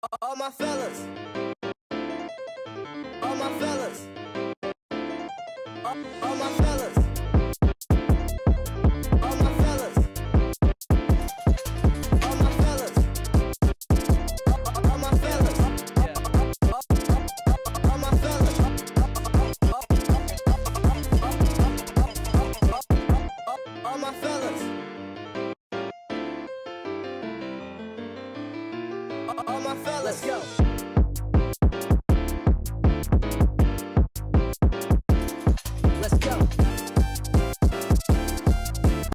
All my fellas, all my fellas, all my fellas, all my fellas, all my fellas, all my fellas, all my fellas, all my fellas, all my fellas, let's go.